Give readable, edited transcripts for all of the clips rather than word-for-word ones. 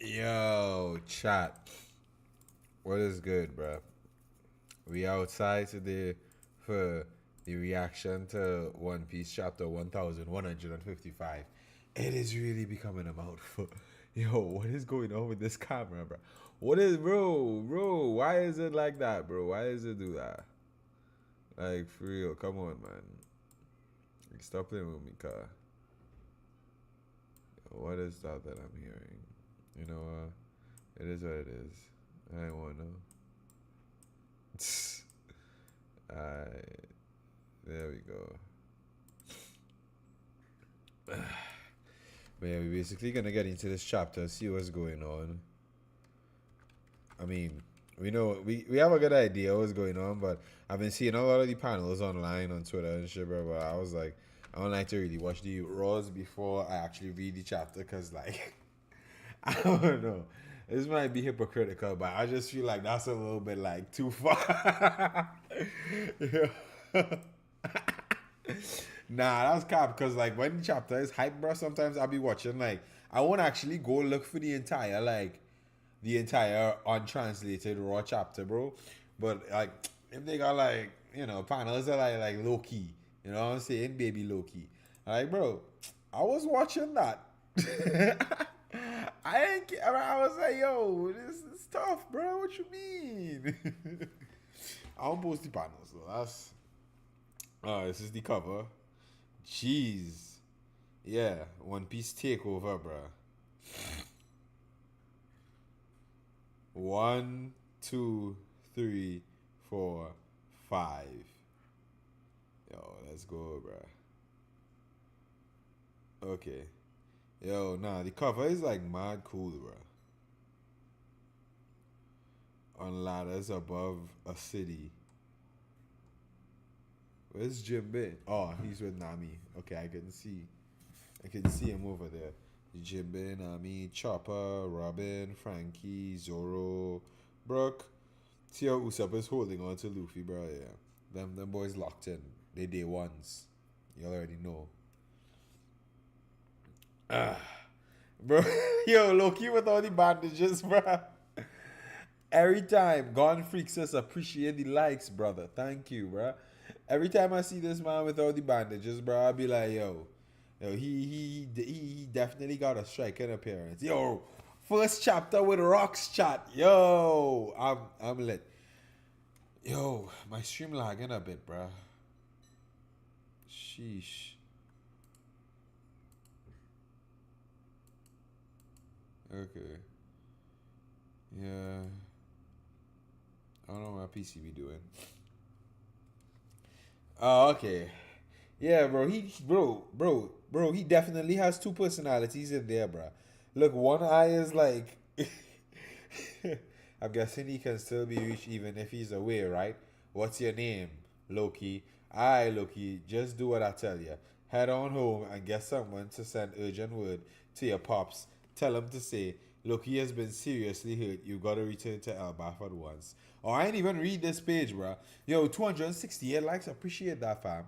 Yo, chat. What is good, bro? We outside today for the reaction to One Piece chapter 1155. It is really becoming a mouthful. Yo, what is going on with this camera, bro? What is, bro? Why is it like that, bro? Why does it do that? Like, for real, come on, man. Like, stop playing with me, car. What is that I'm hearing? You know, it is what it is. I ain't want to know. Alright, there we go. But yeah, we're basically gonna get into this chapter, see what's going on. I mean, we know we have a good idea what's going on, but I've been seeing a lot of the panels online on Twitter and shit, bro. But I was like, I don't like to really watch the raws before I actually read the chapter, cause like, I don't know. This might be hypocritical, but I just feel like that's a little bit like too far. Yeah. Nah, that's cap because like when the chapter is hype, bro, sometimes I'll be watching like I won't actually go look for the entire untranslated raw chapter, bro. But like if they got like, panels that are like low key, you know what I'm saying? Baby low key. Like, bro, I was watching that. I was like, yo, this is tough, bro. What you mean? I don't post the panels though. That's this is the cover. Jeez. Yeah, One Piece takeover, bruh. One, two, three, four, five. Yo, let's go, bruh. Okay. Yo, nah, the cover is like mad cool, bruh. On ladders above a city. Where's Jinbei? Oh, he's with Nami. Okay, I can see. I can see him over there. Jinbei, Nami, Chopper, Robin, Frankie, Zoro, Brooke. See how Usopp is holding on to Luffy, bro. Yeah, them boys locked in. They day ones. You already know, bro. Yo, Loki with all the bandages, bro. Every time Gone Freak says appreciate the likes, brother. Thank you, bro. Every time I see this man with all the bandages, bro, I be like, yo, he definitely got a striking appearance. Yo, first chapter with rocks chat. Yo, I'm lit. Yo, my stream lagging a bit, bro. Sheesh. Okay. Yeah. I don't know what my PC be doing. Oh, okay. Yeah, bro. He definitely has two personalities in there, bro. Look, one eye is like I'm guessing he can still be reached even if he's away, right? What's your name? Loki. Aye, Loki, just do what I tell you. Head on home and get someone to send urgent word to your pops. Tell him to say, Loki has been seriously hurt. You gotta return to Elbaf at once. Oh, I ain't even read this page, bro. Yo, 268 likes. Appreciate that, fam.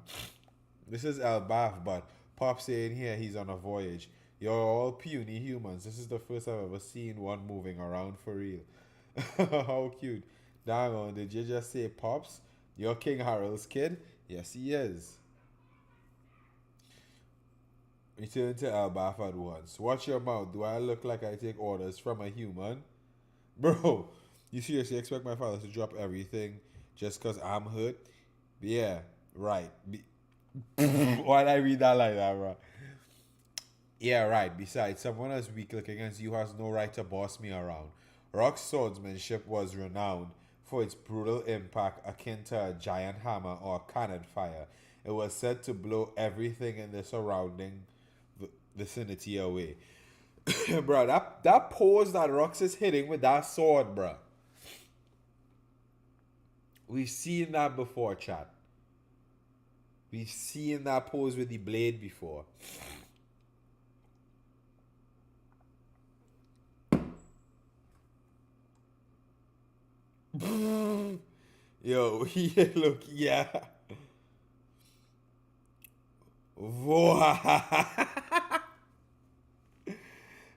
This is Elbaf, but Pop saying here he's on a voyage. You're all puny humans. This is the first I've ever seen one moving around for real. How cute. Damn, did you just say Pops? You're King Harold's kid? Yes, he is. Return to Elbaf at once. Watch your mouth. Do I look like I take orders from a human? Bro, you seriously expect my father to drop everything just because I'm hurt? Yeah, right. Why'd I read that like that, bro? Yeah, right. Besides, someone as weak looking as you has no right to boss me around. Rock's swordsmanship was renowned for its brutal impact akin to a giant hammer or cannon fire. It was said to blow everything in the surrounding vicinity away. Bro, that pose that Rox is hitting with that sword, bro. We've seen that before, chat. We've seen that pose with the blade before. Yo, yeah, look, yeah. Wow.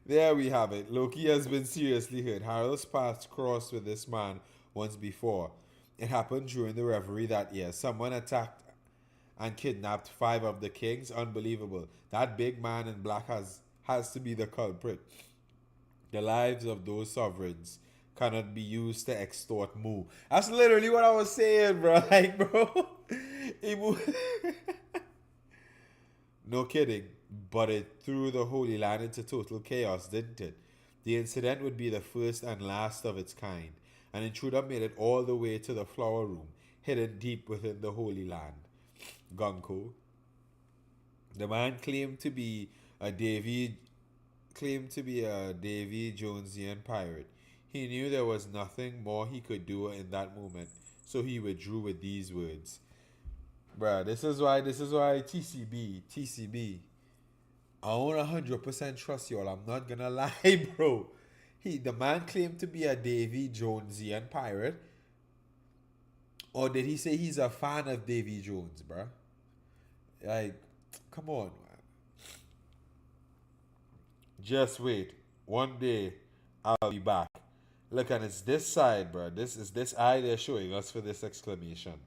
There we have it. Loki has been seriously hurt. Harold's paths crossed with this man once before. It happened during the revelry that year. Someone attacked and kidnapped five of the kings. Unbelievable. That big man in black has to be the culprit. The lives of those sovereigns cannot be used to extort Mu. That's literally what I was saying, bro. Like, bro. No kidding. But it threw the Holy Land into total chaos, didn't it? The incident would be the first and last of its kind. An intruder made it all the way to the flower room, hidden deep within the Holy Land. Gunko. The man claimed to be a Davy Jonesian pirate. He knew there was nothing more he could do in that moment, so he withdrew with these words. Bruh, this is why TCB. I don't 100% trust y'all. I'm not gonna lie, bro. The man claimed to be a Davy Jonesian pirate. Or did he say he's a fan of Davy Jones, bruh? Like, come on, man. Just wait. One day, I'll be back. Look, and it's this side, bro. This is this eye they're showing us for this exclamation.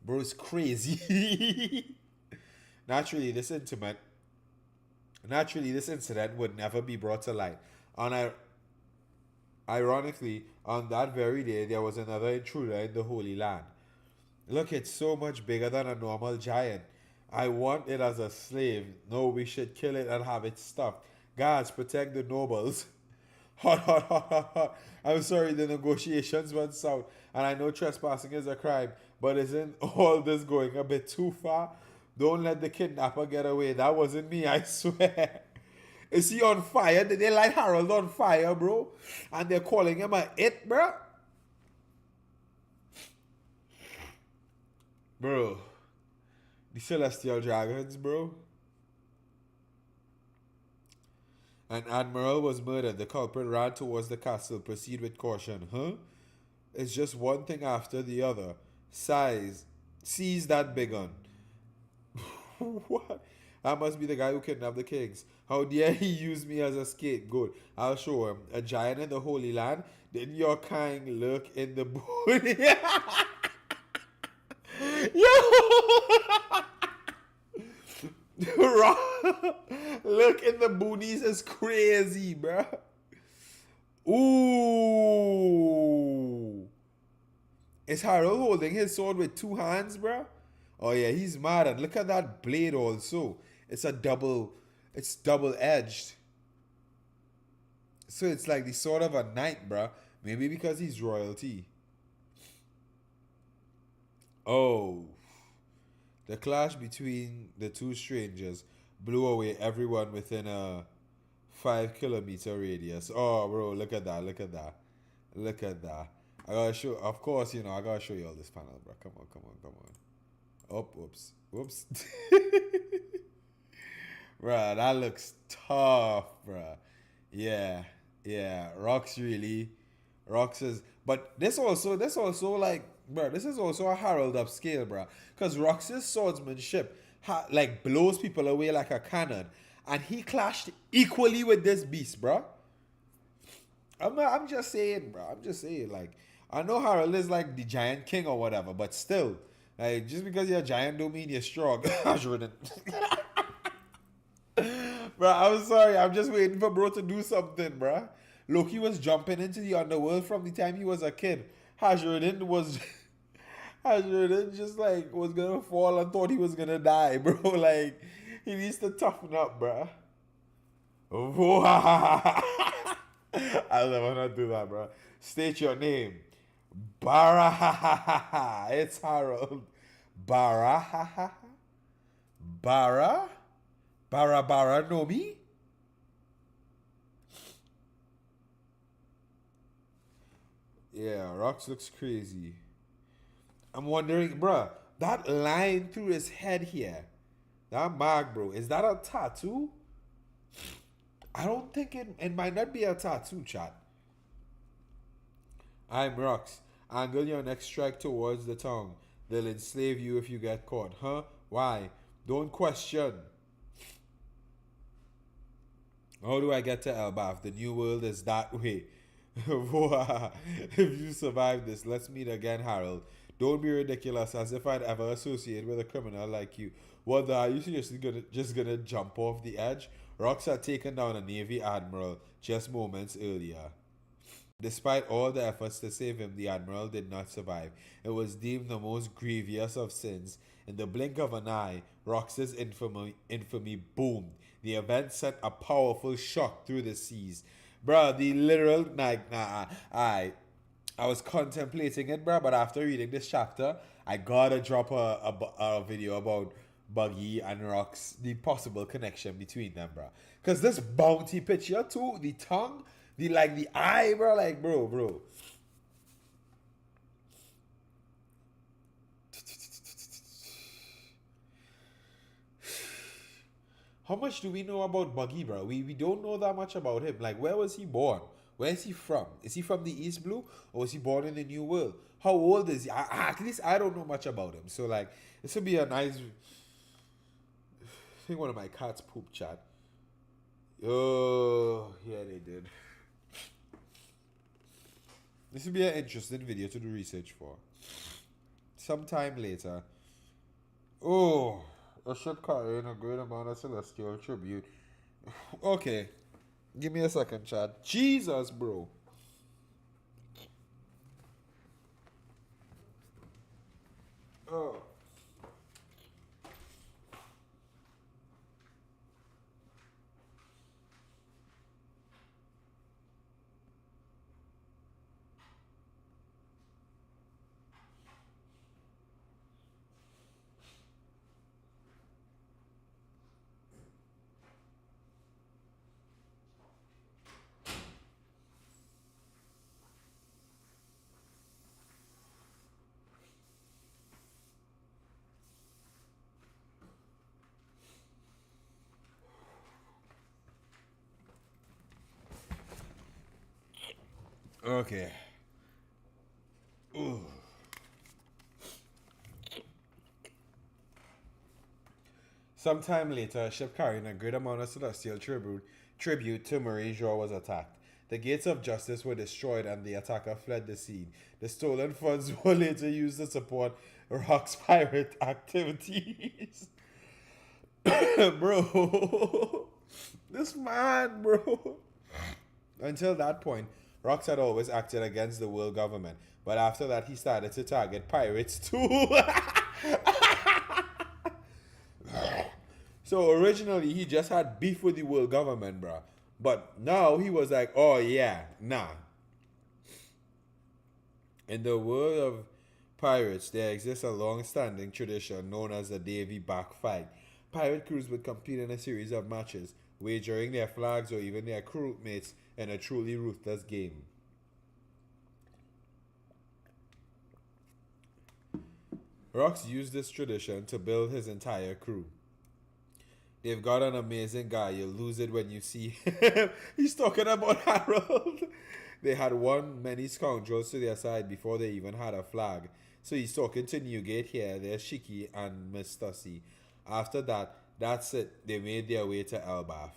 Bro, it's crazy. Naturally, this intimate Naturally, this incident would never be brought to light. On Ironically, on that very day, there was another intruder in the Holy Land. Look, it's so much bigger than a normal giant. I want it as a slave. No, we should kill it and have it stuffed. Guards, protect the nobles. Hot, hot, hot, hot, hot. I'm sorry, the negotiations went south, and I know trespassing is a crime, but isn't all this going a bit too far? Don't let the kidnapper get away. That wasn't me, I swear. Is he on fire? Did they light Harold on fire, bro? And they're calling him a it, bro? Bro, the Celestial Dragons, bro. An admiral was murdered. The culprit ran towards the castle. Proceed with caution. Huh? It's just one thing after the other. Seize that big gun. What? That must be the guy who kidnapped the kings. How dare he use me as a scapegoat? I'll show him. A giant in the Holy Land? Didn't your kind lurk in the booty? Yo! Look in the boonies is crazy, bruh. Ooh. Is Harold holding his sword with two hands, bruh? Oh yeah, he's mad. And look at that blade also. It's double edged. So it's like the sword of a knight, bruh. Maybe because he's royalty. Oh. The clash between the two strangers blew away everyone within a 5 kilometer radius. Oh, bro, look at that. Look at that. Look at that. I gotta show, of course, I gotta show you all this panel, bro. Come on, come on, come on. Oh, whoops. Whoops. Bruh, that looks tough, bruh. Yeah, yeah. Rocks is, but this also like, bruh, this is also a Harold upscale, bruh. Because Rox's swordsmanship, like, blows people away like a cannon. And he clashed equally with this beast, bruh. I'm just saying, bro. I'm just saying, like, I know Harold is like the giant king or whatever, but still, like, just because you're a giant don't mean you're strong. I shouldn't. Bro, I'm sorry. I'm just waiting for bro to do something, bro. Loki was jumping into the underworld from the time he was a kid. Hajrudin was Hajrudin just like was gonna fall and thought he was gonna die, bro. Like, he needs to toughen up, bro. I'll never not do that, bro. State your name. Bara. It's Harold. Bara. Bara. Bara Nomi. Yeah, Rox looks crazy. I'm wondering, bruh, that line through his head here, that mark, bro, is that a tattoo? I don't think it might not be a tattoo, chat. I'm Rox. Angle your next strike towards the tongue. They'll enslave you if you get caught. Huh? Why? Don't question. How do I get to Elbaf? The new world is that way. If you survive this, let's meet again, Harold. Don't be ridiculous, as if I'd ever associate with a criminal like you. What the are you seriously gonna jump off the edge? Rox had taken down a Navy admiral just moments earlier. Despite all the efforts to save him, the admiral did not survive. It was deemed the most grievous of sins. In the blink of an eye, Rox's infamy boomed. The event sent a powerful shock through the seas. Bruh, the literal, like, I was contemplating it, bruh, but after reading this chapter, I gotta drop a video about Buggy and Rox, the possible connection between them, bruh. Because this bounty picture, too, the tongue, the eye, bro, like, bro. How much do we know about Buggy, bro? We don't know that much about him. Like, where was he born? Where is he from? Is he from the East Blue, or was he born in the New World? How old is he? At least I don't know much about him. So, like, this would be a nice. I think one of my cats poop chat. Oh, yeah, they did. This would be an interesting video to do research for. Sometime later. Oh, a ship carrying a great amount of celestial tribute. Okay, give me a second, Chad. Jesus, bro. Oh. Okay. Ooh. Sometime later, a ship carrying a great amount of celestial tribute to Marie Jo was attacked. The gates of justice were destroyed and the attacker fled the scene. The stolen funds were later used to support Rock's pirate activities. Bro. This man, bro. Until that point, Rox had always acted against the world government, but after that, he started to target pirates too. So originally, he just had beef with the world government, bro. But now he was like, oh yeah, nah. In the world of pirates, there exists a long standing tradition known as the Davy Back Fight. Pirate crews would compete in a series of matches, wagering their flags or even their crewmates in a truly ruthless game. Rox used this tradition to build his entire crew. They've got an amazing guy. You'll lose it when you see him. He's talking about Harold. They had won many scoundrels to their side before they even had a flag. So he's talking to Newgate here. There's Shiki and Miss Stussy. After that, that's it. They made their way to Elbaf.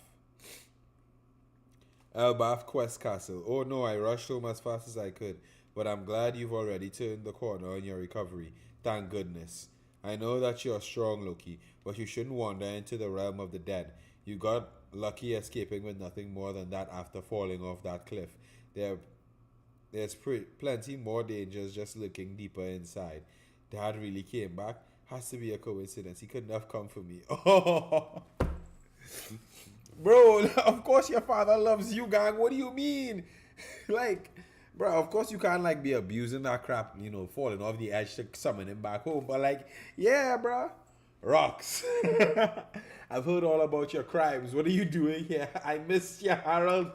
Elbaf Quest Castle. Oh no, I rushed home as fast as I could. But I'm glad you've already turned the corner in your recovery. Thank goodness. I know that you're strong, Loki, but you shouldn't wander into the realm of the dead. You got lucky escaping with nothing more than that after falling off that cliff. There, there's plenty more dangers just looking deeper inside. Dad really came back. Has to be a coincidence. He couldn't have come for me. Oh, bro, of course your father loves you, gang. What do you mean? Like, bro, of course you can't like be abusing that crap, falling off the edge to summon him back home. But like, yeah, bro, rocks. I've heard all about your crimes. What are you doing here? I miss you, Harold.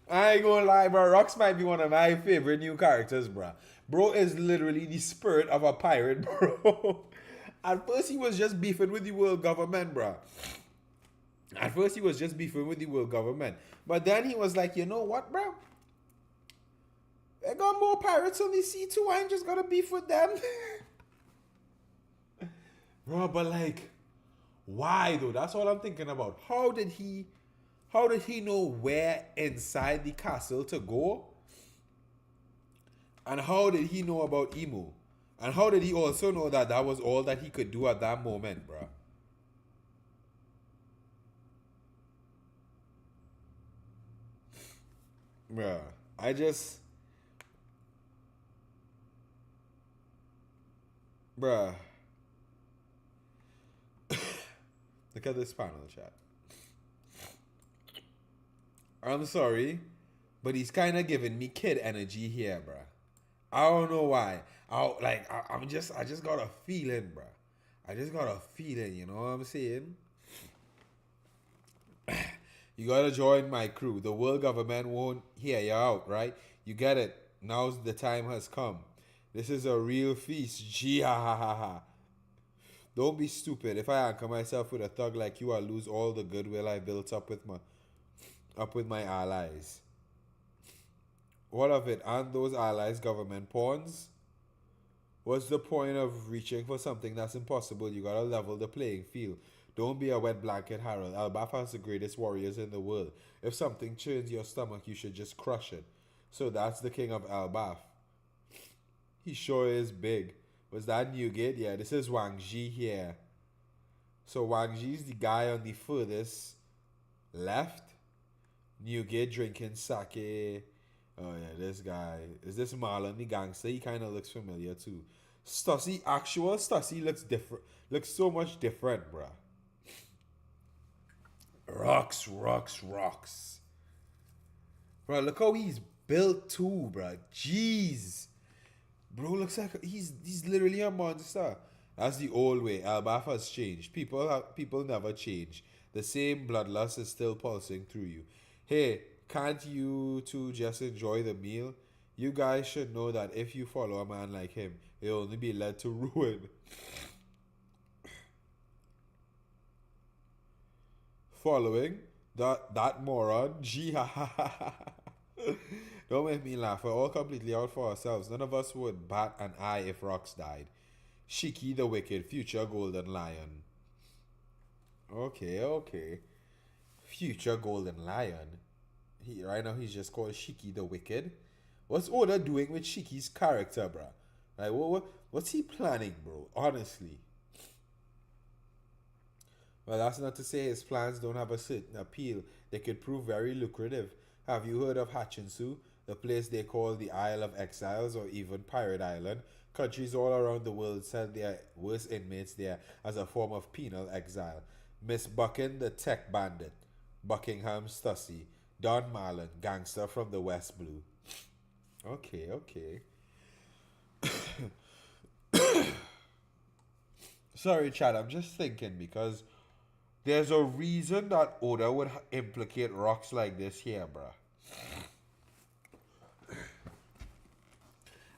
I ain't gonna lie, bro. Rocks might be one of my favorite new characters, bro. Bro is literally the spirit of a pirate, bro. At first, he was just beefing with the world government, bro. At first, he was just beefing with the world government. But then he was like, you know what, bro? They got more pirates on the sea too. I ain't just gonna beef with them. Bro, but like, Why though? That's all I'm thinking about. How did he know where inside the castle to go? And how did he know about Emu? And how did he also know that that was all that he could do at that moment, bruh? Bruh, I just, bruh, look at this panel chat. I'm sorry, but he's kind of giving me kid energy here, bruh. I don't know why. I just got a feeling, bruh. I just got a feeling, you know what I'm saying? You gotta join my crew. The world government won't hear you out, right? You get it. Now's the time has come. This is a real feast. Gee ha ha ha ha. Don't be stupid. If I anchor myself with a thug like you, I'll lose all the goodwill I built up with my allies. What of it? Aren't those allies government pawns? What's the point of reaching for something that's impossible? You gotta level the playing field. Don't be a wet blanket, Harold. Albaf has the greatest warriors in the world. If something churns your stomach, you should just crush it. So that's the king of Albaf. He sure is big. Was that Newgate? Yeah, this is Wang Ji here. So Wang Ji's the guy on the furthest left. Newgate drinking sake. Oh yeah, this guy. Is this Marlon the gangster? He kind of looks familiar too. Stussy looks different. Looks so much different, bruh. Rocks, rocks, rocks. Bro, look how he's built too, bro. Jeez. Bro looks like he's literally a monster. That's the old way. Albaf has changed. People never change. The same bloodlust is still pulsing through you. Hey, can't you two just enjoy the meal? You guys should know that if you follow a man like him, you'll only be led to ruin. Following that moron. Gee ha ha ha ha. Don't make me laugh. We're all completely out for ourselves. None of us would bat an eye if Rocks died. Shiki the Wicked, future Golden Lion. Okay, okay. Future Golden Lion. Right now he's just called Shiki the Wicked. What's Oda doing with Shiki's character, bruh? Like, what's he planning, bro? Honestly. Well, that's not to say his plans don't have a certain appeal. They could prove very lucrative. Have you heard of Hachinsu, the place they call the Isle of Exiles or even Pirate Island? Countries all around the world send their worst inmates there as a form of penal exile. Miss Buckin, the tech bandit. Buckingham Stussy. Don Marlon, gangster from the West Blue. Okay, okay. Sorry, Chad, I'm just thinking because there's a reason that Oda would implicate rocks like this here, bruh.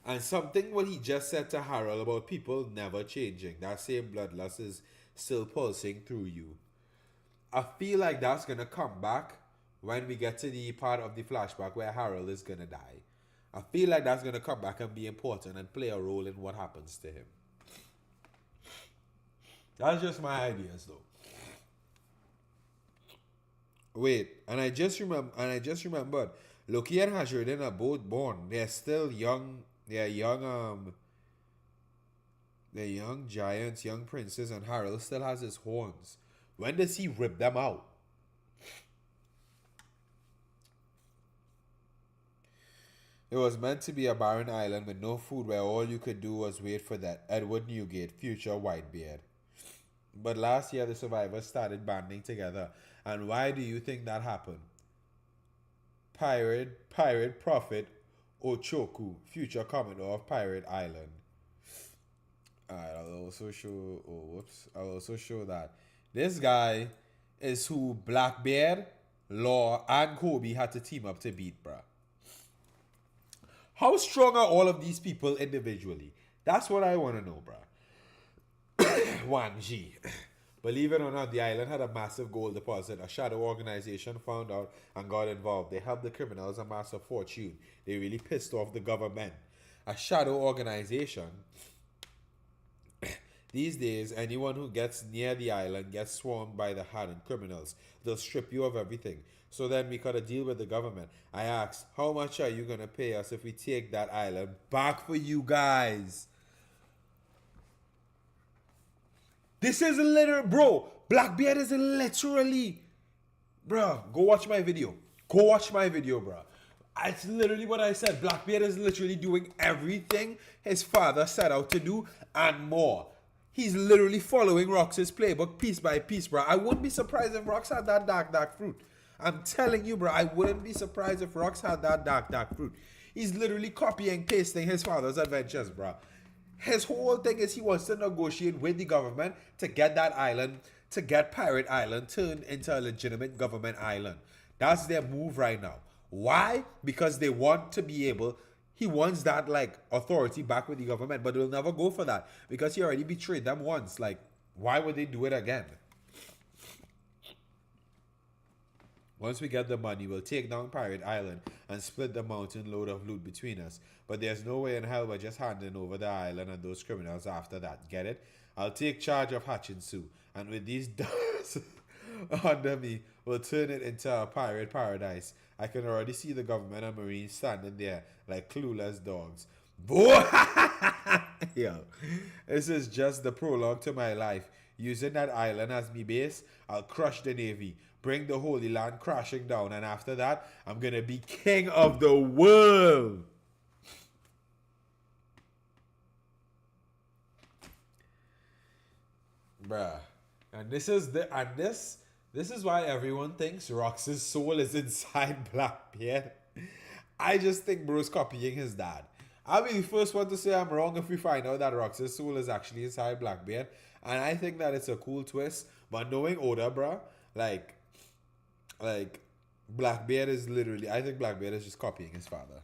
And something what he just said to Harold about people never changing. That same bloodlust is still pulsing through you. I feel like that's gonna come back when we get to the part of the flashback where Harold is gonna die. I feel like that's gonna come back and be important and play a role in what happens to him. That's just my ideas though. Wait, and I just remembered Loki and Hashirden are both born. They're still young. They're young giants, young princes, and Harold still has his horns. When does he rip them out? It was meant to be a barren island with no food where all you could do was wait for that Edward Newgate, future Whitebeard. But last year the survivors started banding together. And why do you think that happened? Pirate Prophet Ochoku, future Commodore of Pirate Island. Alright, I'll also show that this guy is who Blackbeard, Law, and Kobe had to team up to beat, bruh. How strong are all of these people individually? That's what I want to know, bruh. Wang Ji. Believe it or not, the island had a massive gold deposit. A shadow organization found out and got involved. They helped the criminals amass a fortune. They really pissed off the government. A shadow organization. These days, anyone who gets near the island gets swarmed by the hardened criminals. They'll strip you of everything. So then we got to deal with the government. I asked, how much are you going to pay us if we take that island back for you guys? This is literally, bro, Blackbeard is literally, bro, go watch my video. Go watch my video, bro. It's literally what I said. Blackbeard is literally doing everything his father set out to do and more. He's literally following Rox's playbook piece by piece, bro. I wouldn't be surprised if Rox had that dark fruit. I'm telling you, bro, I wouldn't be surprised if Rox had that dark fruit. He's literally copying, pasting his father's adventures, bro. His whole thing is he wants to negotiate with the government to get that island, to get Pirate Island turned into a legitimate government island. That's their move right now. Why? Because they want to be able, he wants that like authority back with the government, but they'll never go for that because he already betrayed them once. Like, why would they do it again? Once we get the money, we'll take down Pirate Island and split the mountain load of loot between us. But there's no way in hell we're just handing over the island and those criminals after that. Get it? I'll take charge of Hutchinsu, and with these dogs under me, we'll turn it into a pirate paradise. I can already see the government and Marines standing there like clueless dogs. Boy! Yo, this is just the prologue to my life. Using that island as me base, I'll crush the Navy, bring the Holy Land crashing down, and after that, I'm gonna be king of the world. Bruh. And this is why everyone thinks Rox's soul is inside Blackbeard. I just think bro's copying his dad. I'll be the first one to say I'm wrong if we find out that Rox's soul is actually inside Blackbeard. And I think that it's a cool twist. But knowing Oda, bruh, like Blackbeard is literally, I think Blackbeard is just copying his father.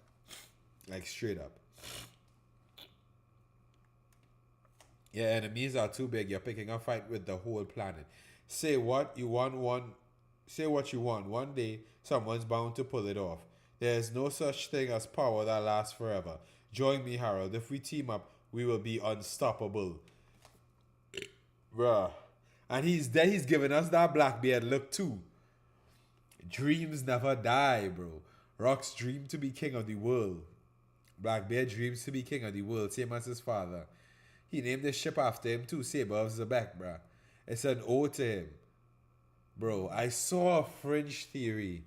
Like straight up. Your enemies are too big. You're picking a fight with the whole planet. Say what you want. One day, someone's bound to pull it off. There is no such thing as power that lasts forever. Join me, Harold. If we team up, we will be unstoppable. Bruh. And he's giving us that Blackbeard look too. Dreams never die, bro. Rox dreamed to be king of the world. Blackbeard dreams to be king of the world, same as his father. He named the ship after him too, Saber of Zebek, bruh. It's an ode to him. Bro, I saw a fringe theory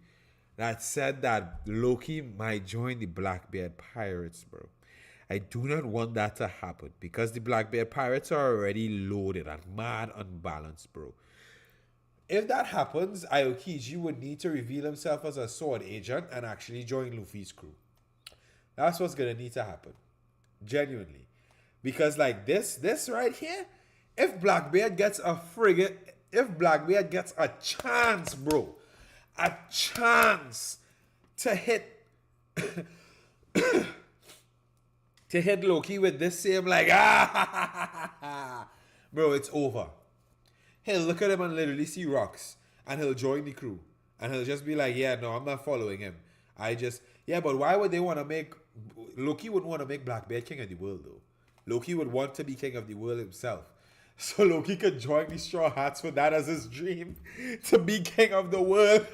that said that Loki might join the Blackbeard Pirates, bro. I do not want that to happen because the Blackbeard Pirates are already loaded and mad unbalanced, bro. If that happens, Aokiji would need to reveal himself as a sword agent and actually join Luffy's crew. That's what's gonna need to happen. Genuinely. Because like this right here, if Blackbeard gets a frigate, if Blackbeard gets a chance, bro, a chance to hit to hit Loki with this same like bro, it's over. He'll look at him and literally see Rox, and he'll join the crew, and he'll just be like, yeah, no, I'm not following him. Yeah, but why would they want to make Loki wouldn't want to make Blackbeard king of the world though. Loki would want to be king of the world himself. So Loki could join the Straw Hats for that as his dream to be king of the world.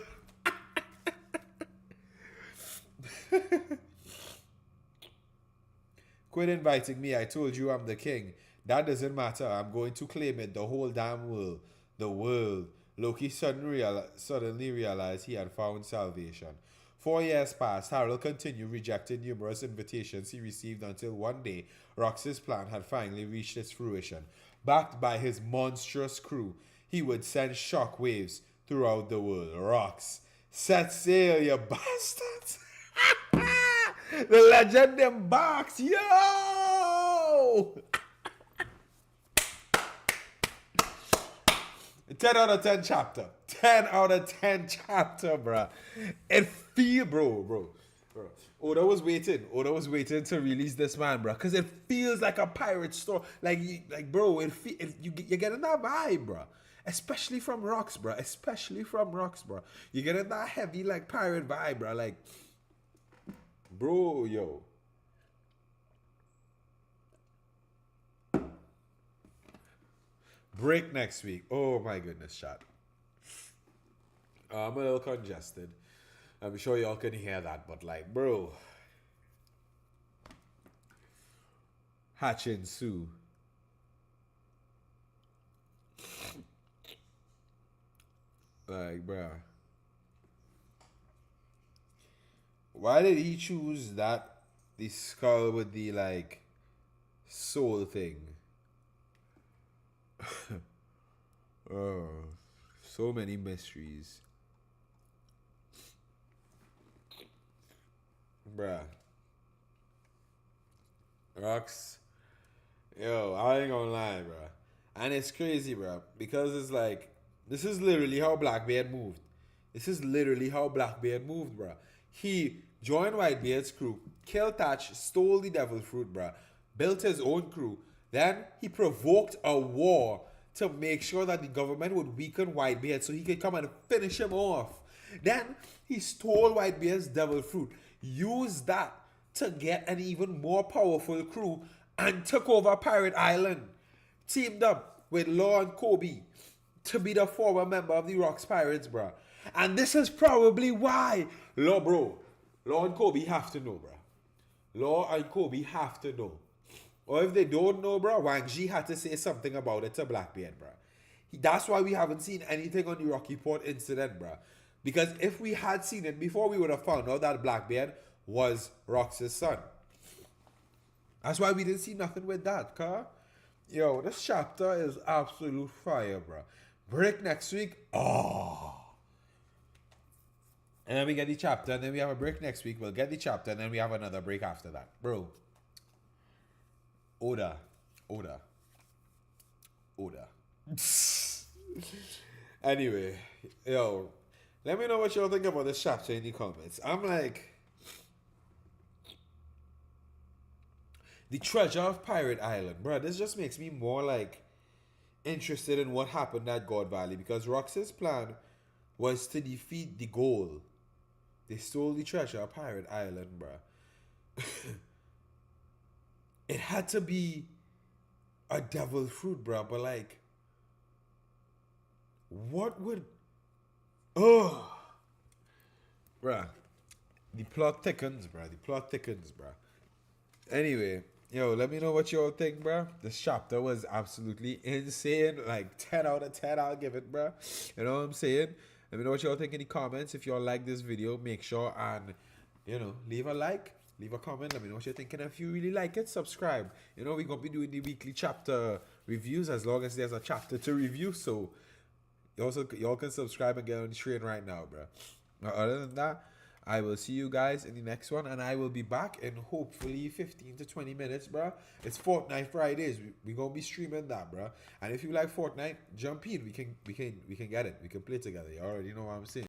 Quit inviting me. I told you I'm the king. That doesn't matter. I'm going to claim it. The whole damn world. The world. Loki suddenly realized he had found salvation. 4 years passed. Harold continued rejecting numerous invitations he received until one day, Rox's plan had finally reached its fruition. Backed by his monstrous crew, he would send shockwaves throughout the world. Rox, set sail, you bastards! The legend embarks, yo! 10 out of 10 chapter. 10 out of 10 chapter, bruh. It feel, bro. Oda was waiting to release this man, bro, because it feels like a pirate story. Bro, you're getting that vibe, bro. Especially from Rox, bro. You're getting that heavy, like, pirate vibe, bro. Like, bro, yo. Break next week. Oh my goodness, chat. I'm a little congested. I'm sure y'all can hear that, but like, bro, Hatchin Sue. Like, bruh. Why did he choose that? The skull with the, like, soul thing. Oh, so many mysteries. Bruh. Rocks. Yo, I ain't gonna lie, bruh. And it's crazy, bruh. Because it's like, this is literally how Blackbeard moved. This is literally how Blackbeard moved, bruh. He joined Whitebeard's crew, killed Thatch, stole the devil fruit, bruh. Built his own crew. Then he provoked a war to make sure that the government would weaken Whitebeard so he could come and finish him off. Then he stole Whitebeard's devil fruit, used that to get an even more powerful crew, and took over Pirate Island. Teamed up with Law and Kobe to be the former member of the Rocks Pirates, bro. And this is probably why Law and Kobe have to know, bro. Law and Kobe have to know. Or if they don't know, bro, Wang Ji had to say something about it to Blackbeard, bro. That's why we haven't seen anything on the Rocky Port incident, bro. Because if we had seen it before, we would have found out that Blackbeard was Rox's son. That's why we didn't see nothing with that, car. Yo, this chapter is absolute fire, bro. Break next week. Oh. And then we get the chapter, and then we have a break next week. We'll get the chapter, and then we have another break after that. Bro. Oda. Anyway, yo, let me know what y'all think about this chapter in the comments. I'm like, the treasure of Pirate Island, bro. This just makes me more like interested in what happened at God Valley, because Rox's plan was to defeat the goal. They stole the treasure of Pirate Island, bro. It had to be a devil fruit, bro. But like, what would? Oh, bruh. The plot thickens, bruh. The plot thickens, bruh. Anyway, yo, let me know what y'all think, bruh. This chapter was absolutely insane. Like 10 out of 10, I'll give it, bruh. You know what I'm saying? Let me know what y'all think in the comments. If y'all like this video, make sure and, you know, leave a like, leave a comment. Let me know what you're thinking. If you really like it, subscribe. You know, we're going to be doing the weekly chapter reviews as long as there's a chapter to review. So, y'all can subscribe and get on the train right now, bruh. Other than that, I will see you guys in the next one, and I will be back in hopefully 15 to 20 minutes, bruh. It's Fortnite Fridays. We gonna be streaming that, bruh. And if you like Fortnite, jump in. We can get it. We can play together. You already know what I'm saying.